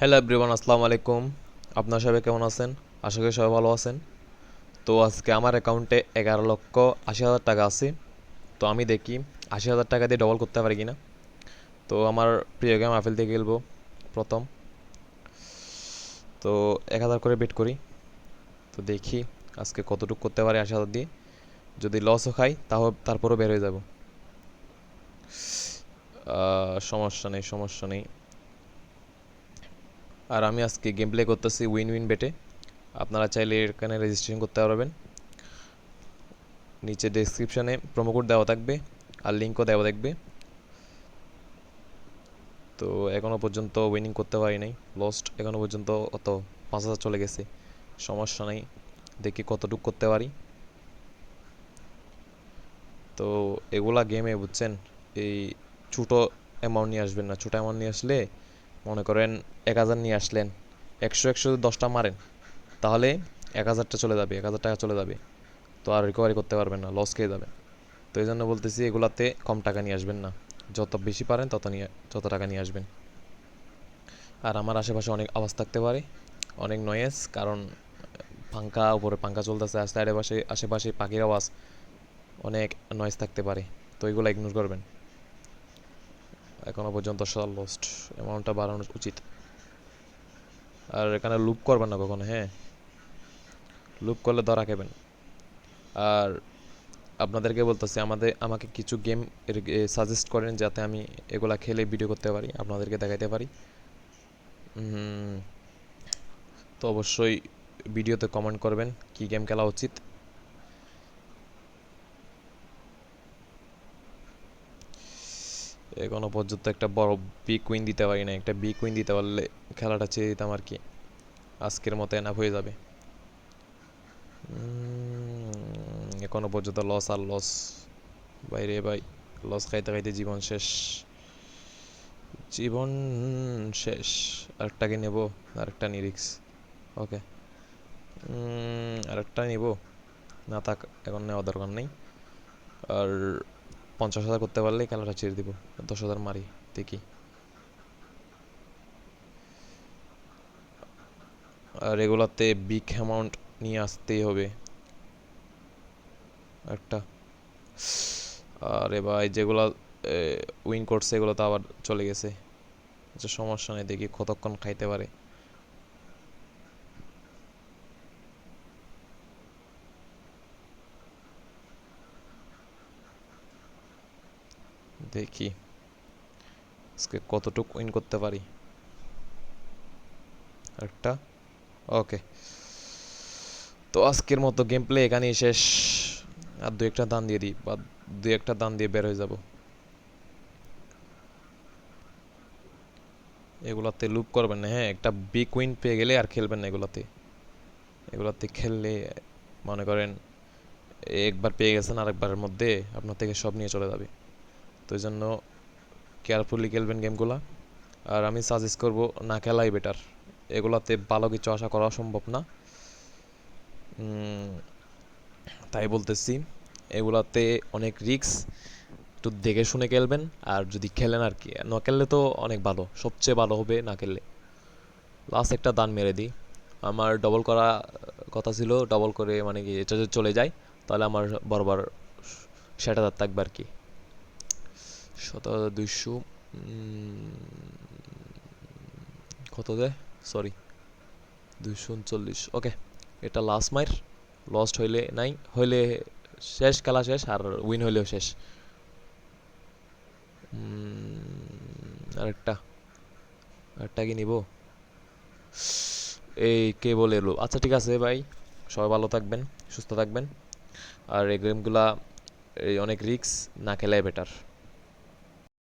Hello everyone, আসসালামু আলাইকুম। আপনার সবাই কেমন আছেন? আশা করি সবাই ভালো আছেন। তো আজকে আমার অ্যাকাউন্টে 11,80,000 টাকা আছে। তো আমি দেখি 80,000 টাকা দিয়ে ডবল করতে পারি কিনা। তো আমার প্রিয় গেম আফেল দিয়ে খেলবো প্রথম। তো 1,000 করে বেট করি। তো দেখি আজকে কতটুকু করতে পারি 80,000 দিয়ে। যদি লসও খাই তারপরও বের হয়ে যাব। সমস্যা নেই, সমস্যা নেই। আর আমি আজকে গেম প্লে করতেছি উইন উইন বেটে। আপনারা চাইলে এখানে রেজিস্ট্রেশন করতে পারবেন। নিচে ডেসক্রিপশানে প্রোমো কোড দেওয়া থাকবে আর লিঙ্কও দেওয়া থাকবে। তো এখনও পর্যন্ত উইনিং করতে পারি নাই, লস্ট এখনও পর্যন্ত অত 5,000 চলে গেছে। সমস্যা নেই, দেখি কতটুকু করতে পারি। তো এগুলা গেমে বুঝছেন, এই ছোটো অ্যামাউন্ট নিয়ে আসবেন না। ছোটো অ্যামাউন্ট নিয়ে আসলে মনে করেন 1,000 নিয়ে আসলেন, একশো একশো 10টা মারেন, তাহলে 1,000টা চলে যাবে, 1,000 টাকা চলে যাবে। তো আর রিকভারি করতে পারবেন না, লস খেয়ে যাবেন। তো এই জন্য বলতেছি এগুলাতে কম টাকা নিয়ে আসবেন না। যত বেশি পারেন তত টাকা নিয়ে আসবেন। আর আমার আশেপাশে অনেক আওয়াজ থাকতে পারে, অনেক নয়েজ, কারণ পাঙ্খা উপরে পাঙ্খা চলতেছে, আর সাইডে পাশে আশেপাশে পাখির আওয়াজ, অনেক নয়েজ থাকতে পারে। তো এগুলো ইগনোর করবেন। এখনও পর্যন্ত সব লস্ট, অ্যামাউন্টটা বাড়ানো উচিত। আর এখানে লুপ করবেন না কখনো, হ্যাঁ, লুপ করলে ধরা খাবেন। আর আপনাদেরকে বলতেছি আমাকে কিছু গেম সাজেস্ট করেন, যাতে আমি এগুলা খেলে ভিডিও করতে পারি, আপনাদেরকে দেখাইতে পারি। তো অবশ্যই ভিডিওতে কমেন্ট করবেন কি গেম খেলা উচিত। এখনো পর্যন্ত একটা বড় বিগ উইন দিতে পারি না। একটা বিগ উইন দিতে পারলে খেলাটা ছেড়ে দিতাম আর কি। আজকের মতো এনাফ হয়ে যাবে। এখনো পর্যন্ত লস আর লস। বাইরে ভাই, লস খাইতে খাইতে জীবন শেষ, জীবন শেষ। আরেকটাকে নেব, আরেকটা নিরিক্স। ওকে, আরেকটা নিব। না থাক, এখন নেওয়া দরকার নেই। আর 50,000 করতে পারলেই খেলাটা ছেড়ে দিব। 10,000 মারি, দেখি। আর এগুলাতে বিগ অ্যামাউন্ট নিয়ে আসতেই হবে একটা। আরে ভাই, যেগুলা উইন করছে এগুলো তো আবার চলে গেছে। আচ্ছা, সমস্যা নেই, দেখি কতক্ষণ খাইতে পারে। দেখি আজকে কতটুকু উইন করতে পারি। একটা, ওকে। তো আজকের মতো গেম প্লে এখানেই শেষ। আর দু একটা দান দিয়ে দিই, বা দু একটা দান দিয়ে বের হয়ে যাব। এগুলাতে লুপ করবেন না, হ্যাঁ। একটা বিগ উইন পেয়ে গেলে আর খেলবেন না এগুলাতে। এগুলাতে খেললে মনে করেন একবার পেয়ে গেছেন, আরেকবারের মধ্যে আপনার থেকে সব নিয়ে চলে যাবে। তো এই জন্য কেয়ারফুলি খেলবেন গেমগুলা। আর আমি সাজেস্ট করব না খেলাই বেটার। এগুলাতে ভালো কিছু আশা করা সম্ভব না। তাই বলতেছি, এগুলাতে অনেক রিস্ক। একটু দেখে শুনে খেলবেন। আর যদি খেলেন আর কি, না খেললে তো অনেক ভালো, সবচেয়ে ভালো হবে না খেললে। লাস্ট একটা দান মেরে দিই। আমার ডবল করা কথা ছিল, ডবল করে মানে কি এটা যদি চলে যায়, তাহলে আমার বরাবর 60,000 থাকবে আর কি। 17,200 কত দেয়, সরি, 239। ওকে, এটা লাস্ট মাইর। লস্ট হইলে নাই, হইলে শেষ, খেলা শেষ। আর উইন হইলেও শেষ। আরেকটা, আরেকটা কি নিব? এই কে বলে এলো? আচ্ছা ঠিক আছে ভাই, সবাই ভালো থাকবেন, সুস্থ থাকবেন। আর এই গেমগুলা এই অনেক রিস্ক, না খেলাই বেটার।